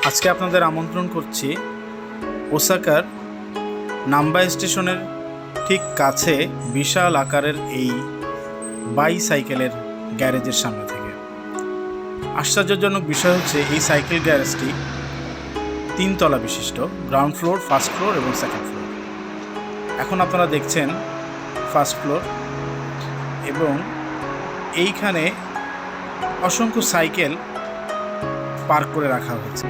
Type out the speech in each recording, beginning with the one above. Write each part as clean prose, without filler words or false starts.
আজকে আপনাদের আমন্ত্রণ করছি ওসাকার নাম্বাই স্টেশনের ঠিক কাছে বিশাল আকারের এই বাইসাইকেলের গ্যারেজের সামনে থেকে। আশ্চর্যজনক বিষয় হচ্ছে এই সাইকেল গ্যারেজটি 3 তলা বিশিষ্ট, গ্রাউন্ড ফ্লোর, ফার্স্ট ফ্লোর এবং সেকেন্ড ফ্লোর। এখন আপনারা দেখছেন ফার্স্ট ফ্লোর এবং এইখানে অসংখ্য সাইকেল পার্ক করে রাখা হয়েছে।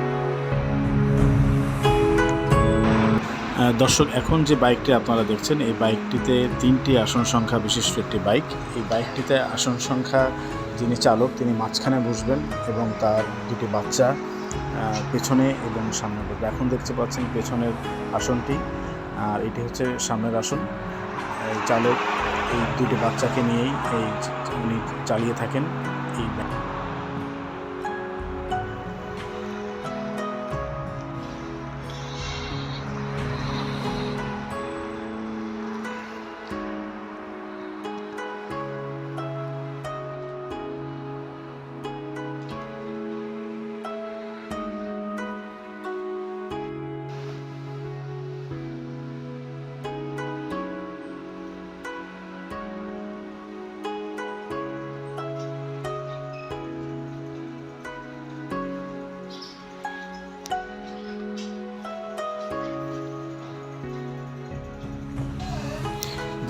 দর্শক, এখন যে বাইকটি আপনারা দেখছেন এই বাইকটিতে 3টি আসন সংখ্যা বিশিষ্ট একটি বাইক। এই বাইকটিতে আসন সংখ্যা যিনি চালক তিনি মাঝখানে বসবেন এবং তার 2টি বাচ্চা পেছনে এবং সামনে বসবে। এখন দেখতে পাচ্ছেন পেছনের আসনটি, আর এটি হচ্ছে সামনের আসন। চালক এই 2টি বাচ্চাকে নিয়েই উনি চালিয়ে থাকেন এই বাইক।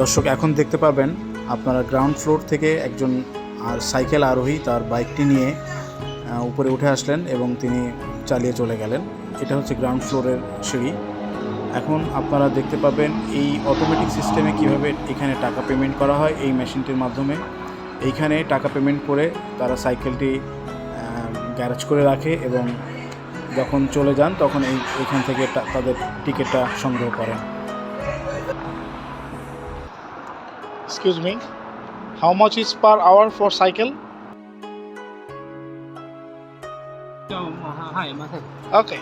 দর্শক, এখন দেখতে পাবেন আপনারা গ্রাউন্ড ফ্লোর থেকে একজন সাইকেল আরোহী তার বাইকটি নিয়ে উপরে উঠে আসলেন এবং তিনি চালিয়ে চলে গেলেন। এটা হচ্ছে গ্রাউন্ড ফ্লোরের সিঁড়ি। এখন আপনারা দেখতে পাবেন এই অটোমেটিক সিস্টেমে কিভাবে এখানে টাকা পেমেন্ট করা হয়। এই মেশিনটির মাধ্যমে এইখানে টাকা পেমেন্ট করে তারা সাইকেলটি গ্যারেজ করে রাখে এবং যখন চলে যান তখন এইখান থেকে তাদের টিকিটটা সংগ্রহ করেন। Excuse me, how much is per hour for cycle? Okay.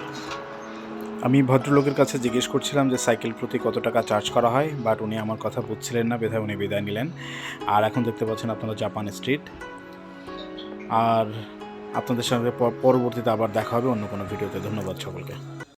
আমি ভদ্রলোকের কাছে জিজ্ঞেস করছিলাম যে সাইকেল প্রতি কত টাকা চার্জ করা হয়, বাট উনি আমার কথা বুঝছিলেন না, বিধায় উনি বিদায় নিলেন। আর এখন দেখতে পাচ্ছেন আপনারা জাপান স্ট্রিট। আর আপনাদের সঙ্গে পরবর্তীতে আবার দেখা হবে অন্য কোনো ভিডিওতে। ধন্যবাদ সকলকে।